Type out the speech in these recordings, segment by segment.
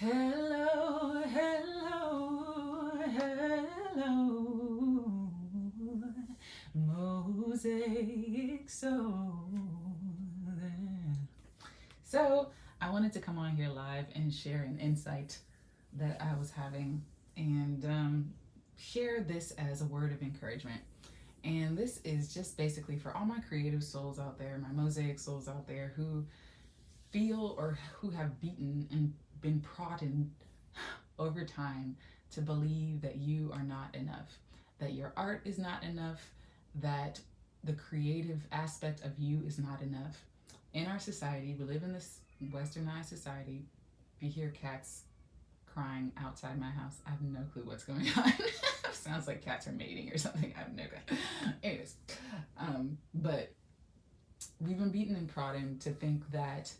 Hello, hello, hello, Mosaic Soul. So, I wanted to come on here live and share an insight that I was having and share this as a word of encouragement. And this is just basically for all my creative souls out there, my mosaic souls out there who feel or who have beaten and been prodded over time to believe that you are not enough, that your art is not enough, that the creative aspect of you is not enough. In our society, we live in this westernized society. If you hear cats crying outside my house, I have no clue what's going on. Sounds like cats are mating or something. I have no clue. Anyways, but we've been beaten and prodded to think that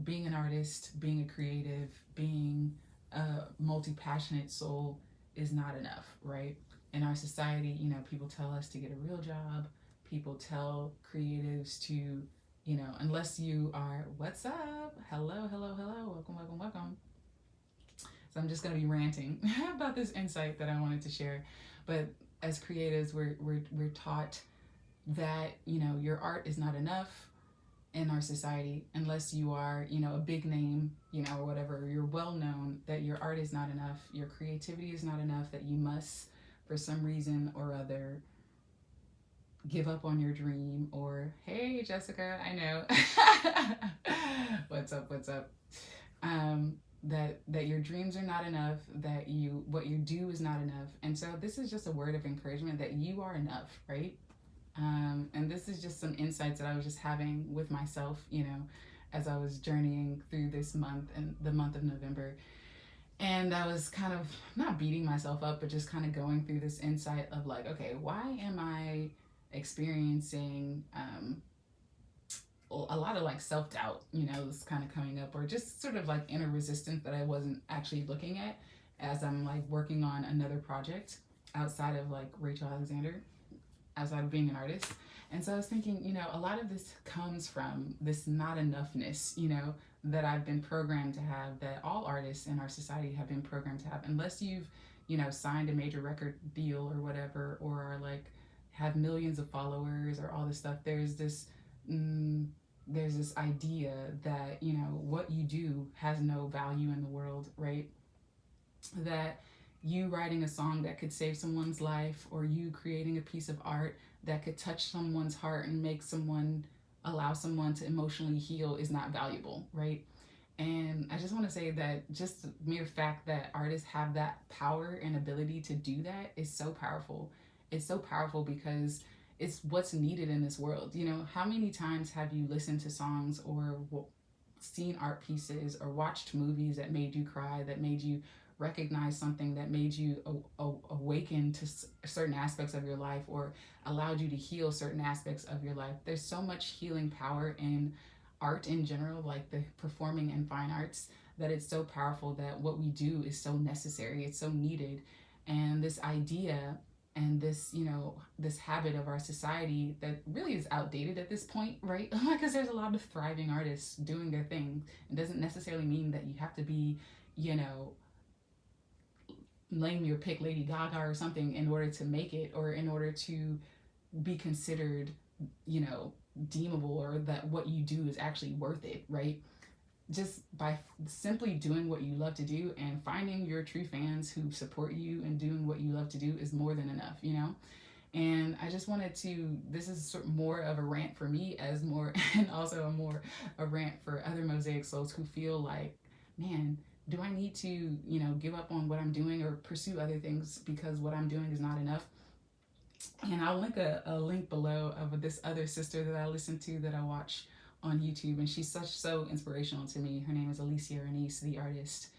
being an artist, being a creative, being a multi-passionate soul is not enough, right? In our society, people tell us to get a real job. People tell creatives to, unless you are, what's up? Hello, hello, hello, welcome, welcome, welcome. So I'm just going to be ranting about this insight that I wanted to share. But as creatives, we're taught that, your art is not enough in our society unless you are a big name, or whatever, you're well known, that your art is not enough, your creativity is not enough, that you must for some reason or other give up on your dream. Or hey Jessica, I know. what's up. That your dreams are not enough, that what you do is not enough. And so this is just a word of encouragement that you are enough, right? And this is just some insights that I was just having with myself, as I was journeying through this month and the month of November. And I was kind of not beating myself up, but just kind of going through this insight of like, okay, why am I experiencing a lot of like self-doubt, this kind of coming up, or just sort of like inner resistance that I wasn't actually looking at as I'm like working on another project outside of like Rachael Alexander, outside of being an artist. And so I was thinking, a lot of this comes from this not enoughness, that I've been programmed to have, that all artists in our society have been programmed to have. Unless you've, signed a major record deal or whatever, or are like have millions of followers or all this stuff, there's this idea that, what you do has no value in the world, right? That you writing a song that could save someone's life, or you creating a piece of art that could touch someone's heart and allow someone to emotionally heal is not valuable, right? And I just want to say that just the mere fact that artists have that power and ability to do that is so powerful. It's so powerful because it's what's needed in this world. How many times have you listened to songs or seen art pieces or watched movies that made you cry, that made you recognize something, that made you awaken to certain aspects of your life, or allowed you to heal certain aspects of your life? There's so much healing power in art in general, like the performing and fine arts, that it's so powerful, that what we do is so necessary, it's so needed. And this idea and this habit of our society that really is outdated at this point, right? Because there's a lot of thriving artists doing their thing. It doesn't necessarily mean that you have to be, name your pick Lady Gaga or something in order to make it, or in order to be considered, deemable, or that what you do is actually worth it, right? Just by simply doing what you love to do and finding your true fans who support you and doing what you love to do is more than enough, And I just wanted to, this is more of a rant for me, as more, and also a rant for other mosaic souls who feel like, man, do I need to, give up on what I'm doing or pursue other things because what I'm doing is not enough? And I'll link a link below of this other sister that I listen to, that I watch on YouTube, and she's so inspirational to me. Her name is Alicia Renese, the artist.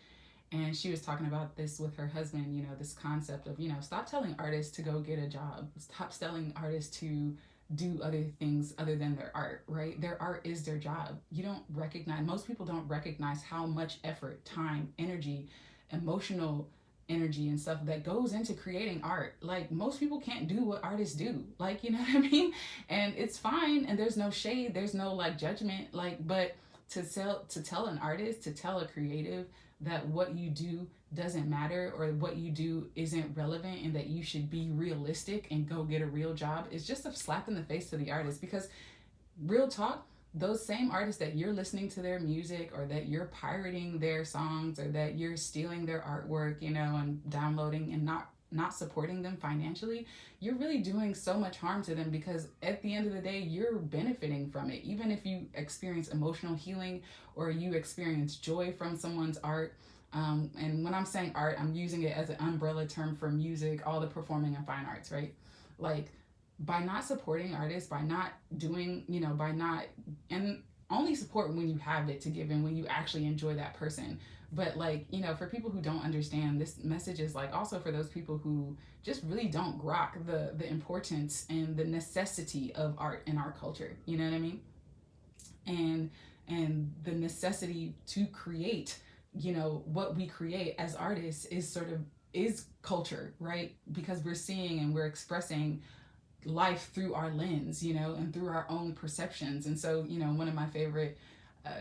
And she was talking about this with her husband, this concept of, stop telling artists to go get a job. Stop telling artists to do other things other than their art, right? Their art is their job. Most people don't recognize how much effort, time, energy, emotional energy and stuff that goes into creating art. Like, most people can't do what artists do, like, you know what I mean? And it's fine, and there's no shade, there's no like judgment, like, but to tell an artist, to tell a creative that what you do doesn't matter, or what you do isn't relevant, and that you should be realistic and go get a real job, is just a slap in the face to the artist. Because real talk, those same artists that you're listening to their music, or that you're pirating their songs, or that you're stealing their artwork, and downloading and not supporting them financially, you're really doing so much harm to them, because at the end of the day, you're benefiting from it. Even if you experience emotional healing, or you experience joy from someone's art. And when I'm saying art, I'm using it as an umbrella term for music, all the performing and fine arts, right? Like, by not supporting artists, by not doing, by not, and only support when you have it to give and when you actually enjoy that person. But like, for people who don't understand, this message is like also for those people who just really don't grok the importance and the necessity of art in our culture. You know what I mean? And the necessity to create, what we create as artists is culture, right? Because we're seeing and we're expressing life through our lens, and through our own perceptions. And so, one of my favorite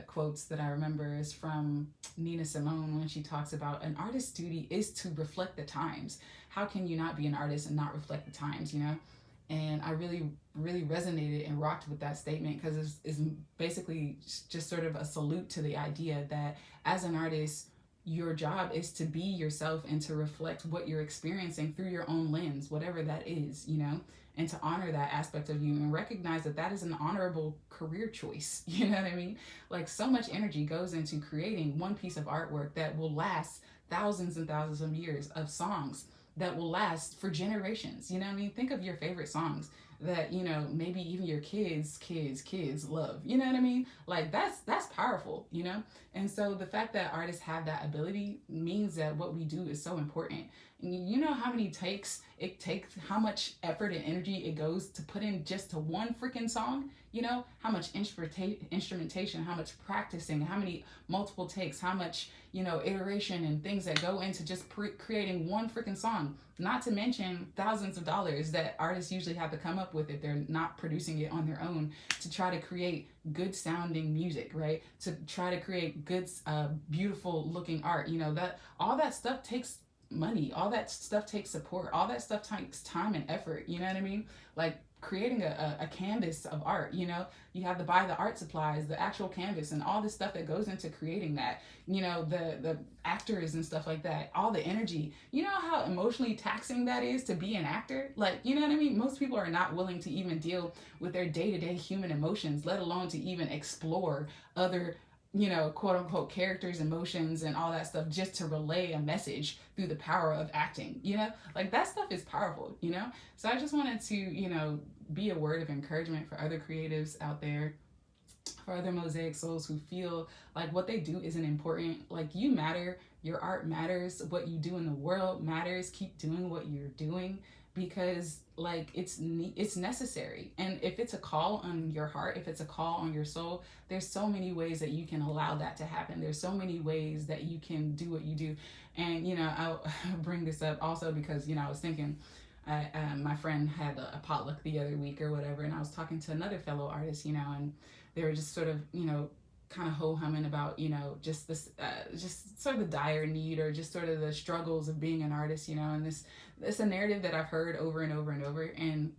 quotes that I remember is from Nina Simone, when she talks about an artist's duty is to reflect the times. How can you not be an artist and not reflect the times, And I really, really resonated and rocked with that statement, because it's basically just sort of a salute to the idea that as an artist, your job is to be yourself and to reflect what you're experiencing through your own lens, whatever that is, and to honor that aspect of you and recognize that that is an honorable career choice. You know what I mean? Like, so much energy goes into creating one piece of artwork that will last thousands and thousands of years, of songs that will last for generations. You know what I mean? Think of your favorite songs that, maybe even your kids love. You know what I mean? Like, that's powerful, And so the fact that artists have that ability means that what we do is so important. And you know how many takes it takes, how much effort and energy it goes to put in just to one freaking song? How much instrumentation, how much practicing, how many multiple takes, how much, iteration and things that go into just creating one freaking song. Not to mention thousands of dollars that artists usually have to come up with if they're not producing it on their own, to try to create good sounding music, right? To try to create good, beautiful looking art. That all that stuff takes money, all that stuff takes support, all that stuff takes time and effort. You know what I mean? Like, creating a canvas of art, you have to buy the art supplies, the actual canvas, and all the stuff that goes into creating that, the actors and stuff like that, all the energy. You know how emotionally taxing that is to be an actor? Like, you know what I mean? Most people are not willing to even deal with their day-to-day human emotions, let alone to even explore other, quote unquote characters' emotions and all that stuff, just to relay a message through the power of acting. Like, that stuff is powerful. So I just wanted to be a word of encouragement for other creatives out there, for other mosaic souls who feel like what they do isn't important. Like, you matter, your art matters, what you do in the world matters. Keep doing what you're doing, because like it's necessary. And if it's a call on your heart, if it's a call on your soul, there's so many ways that you can allow that to happen. There's so many ways that you can do what you do. And I'll bring this up also because I was thinking, my friend had a potluck the other week or whatever, and I was talking to another fellow artist, and they were just sort of kind of ho-humming about just this just sort of the dire need, or just sort of the struggles of being an artist, and it's a narrative that I've heard over and over and over, and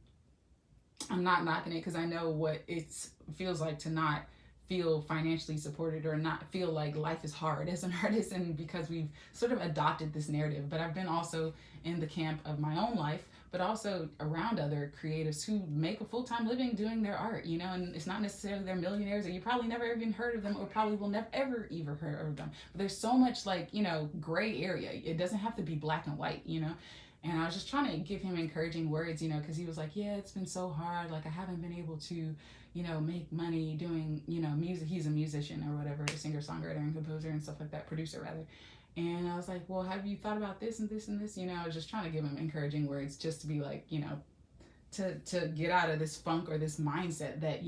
I'm not knocking it, because I know what it feels like to not feel financially supported, or not feel like life is hard as an artist, and because we've sort of adopted this narrative. But I've been also in the camp of my own life, but also around other creatives who make a full-time living doing their art, and it's not necessarily they're millionaires, or you probably never even heard of them, or probably will never ever even heard of them. But there's so much gray area. It doesn't have to be black and white, And I was just trying to give him encouraging words, because he was like, yeah, it's been so hard. Like, I haven't been able to, make money doing, music. He's a musician or whatever, a singer, songwriter, and composer and stuff like that, producer rather. And I was like, well, have you thought about this and this and this? I was just trying to give him encouraging words, just to be like, to get out of this funk or this mindset that,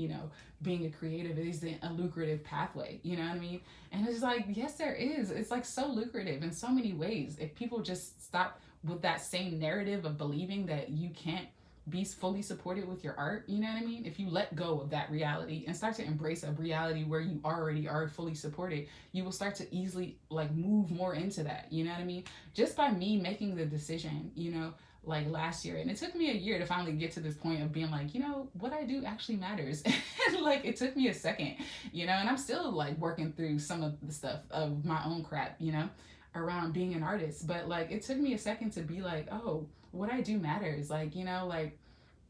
being a creative is a lucrative pathway. You know what I mean? And it's like, yes, there is. It's like so lucrative in so many ways. If people just stop with that same narrative of believing that you can't be fully supported with your art, you know what I mean? If you let go of that reality and start to embrace a reality where you already are fully supported, you will start to easily like move more into that, you know what I mean? Just by me making the decision, you know, like last year, and it took me a year to finally get to this point of being like, you know, what I do actually matters. And like it took me a second, you know, and I'm still like working through some of the stuff of my own crap, you know, around being an artist. But like it took me a second to be like, oh, what I do matters. Like, you know, like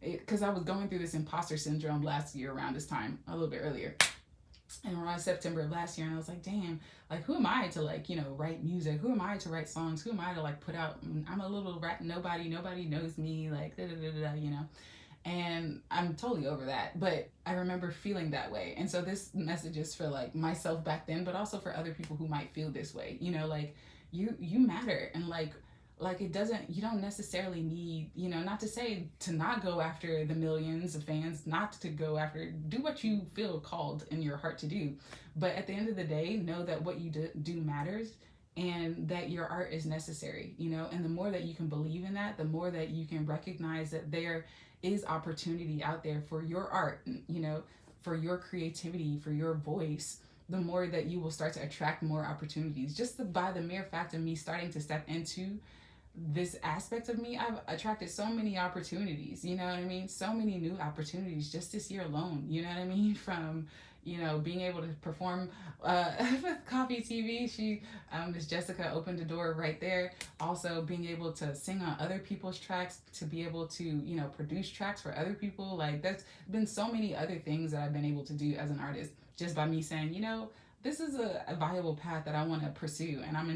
because I was going through this imposter syndrome last year around this time, a little bit earlier, and around September of last year, and I was like, damn, like who am I to like, you know, write music? Who am I to write songs? Who am I to like put out? I'm a little rat, nobody knows me, like da da da da, you know. And I'm totally over that, but I remember feeling that way. And so this message is for like myself back then, but also for other people who might feel this way, you know, like you matter. And like it doesn't, you don't necessarily need, you know, not to say to not go after the millions of fans, not to go after, do what you feel called in your heart to do, but at the end of the day, know that what you do matters, and that your art is necessary, you know. And the more that you can believe in that, the more that you can recognize that there is opportunity out there for your art, you know, for your creativity, for your voice, the more that you will start to attract more opportunities. Just by the mere fact of me starting to step into this aspect of me, I've attracted so many opportunities, you know what I mean? So many new opportunities just this year alone, you know what I mean? From, you know, being able to perform with Coffee TV. Miss Jessica opened the door right there. Also being able to sing on other people's tracks, to be able to, you know, produce tracks for other people. Like there's been so many other things that I've been able to do as an artist just by me saying, you know, this is a viable path that I want to pursue, and I'm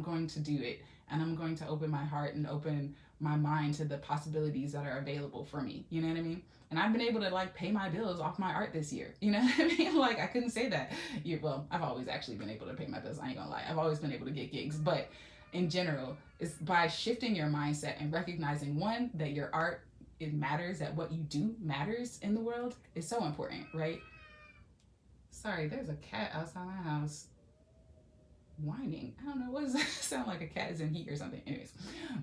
going to do it, and I'm going to open my heart and open my mind to the possibilities that are available for me. You know what I mean? And I've been able to like pay my bills off my art this year. You know what I mean? Like I couldn't say that. Well, I've always actually been able to pay my bills. I ain't gonna lie. I've always been able to get gigs, but in general, it's by shifting your mindset and recognizing, one, that your art, it matters, that what you do matters in the world is so important, right? Sorry, there's a cat outside my house whining. I don't know, what does that sound like? A cat is in heat or something. Anyways,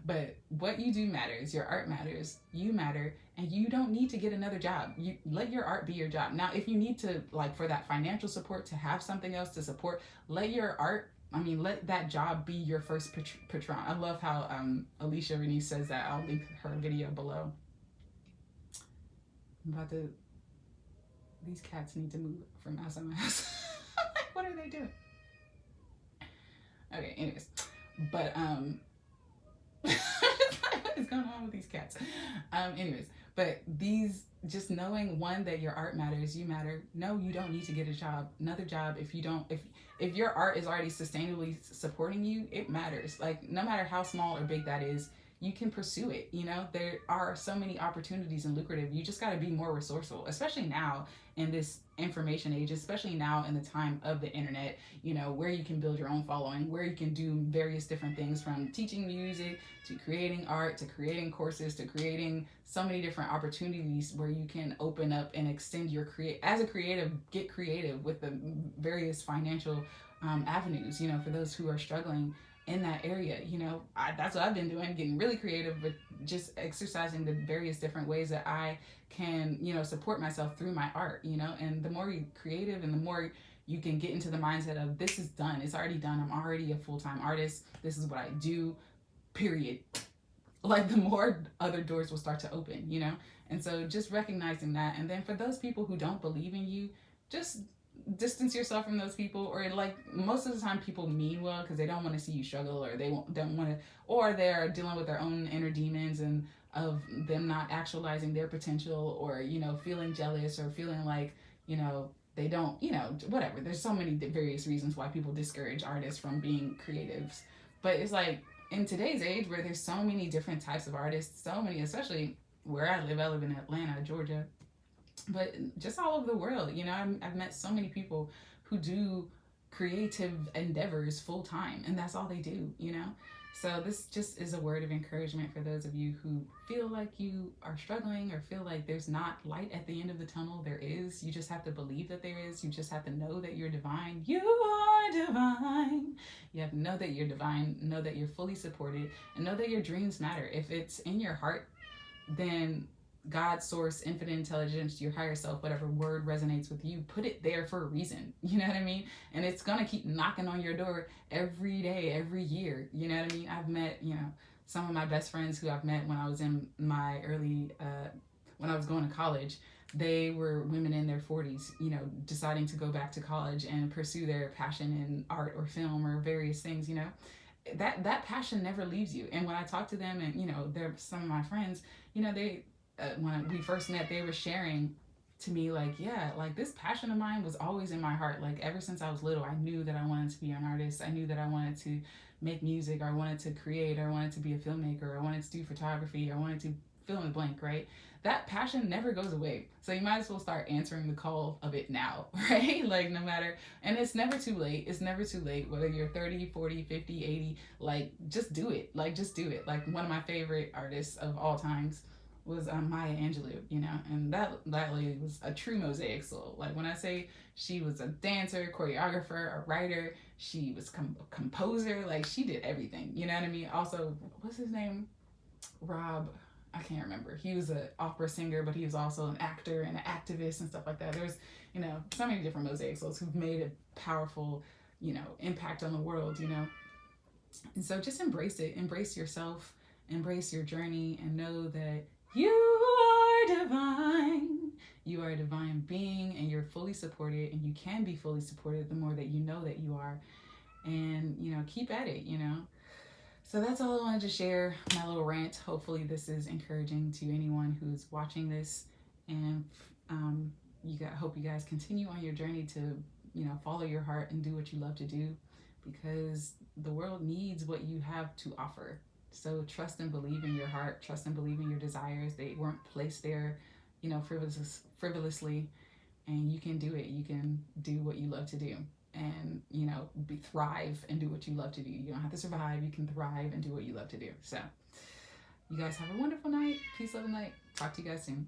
but what you do matters. Your art matters. You matter, and you don't need to get another job. You let your art be your job. Now, if you need to, like, for that financial support, to have something else to support, let your art, let that job be your first patron. I love how Alicia Renee says that. I'll link her video below. These cats need to move from outside my house. What are they doing? Okay, anyways, but what is going on with these cats? Anyways, but these, just knowing, one, that your art matters, you matter. No, you don't need to get another job. If your art is already sustainably supporting you, it matters. Like no matter how small or big that is, you can pursue it. You know, there are so many opportunities and lucrative. You just got to be more resourceful, especially now in this information age, especially now in the time of the internet, you know, where you can build your own following, where you can do various different things, from teaching music to creating art to creating courses to creating so many different opportunities where you can open up and extend your as a creative, get creative with the various financial avenues, you know, for those who are struggling in that area. You know, that's what I've been doing, getting really creative with just exercising the various different ways that I can, you know, support myself through my art, you know. And the more you're creative and the more you can get into the mindset of, this is done, it's already done, I'm already a full-time artist, this is what I do, period, like the more other doors will start to open, you know. And so just recognizing that. And then for those people who don't believe in you, just distance yourself from those people. Or like most of the time people mean well because they don't want to see you struggle, or don't want to, or they're dealing with their own inner demons and of them not actualizing their potential, or, you know, feeling jealous, or feeling like, you know, they don't, you know, whatever. There's so many various reasons why people discourage artists from being creatives. But it's like, in today's age where there's so many different types of artists, so many, especially where I live in Atlanta, Georgia, but just all over the world, you know, I've met so many people who do creative endeavors full time, and that's all they do, you know. So this just is a word of encouragement for those of you who feel like you are struggling, or feel like there's not light at the end of the tunnel. There is. You just have to believe that there is. You just have to know that you're divine. You are divine. You have to know that you're divine, know that you're fully supported, and know that your dreams matter. If it's in your heart, then God, source, infinite intelligence, your higher self, whatever word resonates with you, put it there for a reason. You know what I mean? And it's gonna keep knocking on your door every day, every year. You know what I mean? I've met, some of my best friends who I've met when I was in my early, when I was going to college. They were women in their 40s, deciding to go back to college and pursue their passion in art or film or various things. That passion never leaves you. And when I talk to them, and they're some of my friends, they when we first met, they were sharing to me like, yeah, like this passion of mine was always in my heart. Like ever since I was little, I knew that I wanted to be an artist. I knew that I wanted to make music, or I wanted to create, or I wanted to be a filmmaker, or I wanted to do photography, or I wanted to fill in the blank, right? That passion never goes away. So you might as well start answering the call of it now, right? Like no matter, and it's never too late. It's never too late, whether you're 30, 40, 50, 80, like just do it. Like just do it. Like one of my favorite artists of all times was Maya Angelou, and that lady was a true mosaic soul. Like when I say she was a dancer, choreographer, a writer, she was a composer, like she did everything, you know what I mean? Also, what's his name? Rob, I can't remember. He was an opera singer, but he was also an actor and an activist and stuff like that. There's, so many different mosaic souls who've made a powerful, impact on the world, And so just embrace it. Embrace yourself. Embrace your journey and know that you are divine. You are a divine being and you're fully supported, and you can be fully supported the more that you know that you are. And, keep at it, So that's all I wanted to share, my little rant. Hopefully this is encouraging to anyone who's watching this. And hope you guys continue on your journey to, follow your heart and do what you love to do, because the world needs what you have to offer. So trust and believe in your heart. Trust and believe in your desires. They weren't placed there, frivolously. And you can do it. You can do what you love to do. And, thrive and do what you love to do. You don't have to survive. You can thrive and do what you love to do. So you guys have a wonderful night. Peace, love, and light. Talk to you guys soon.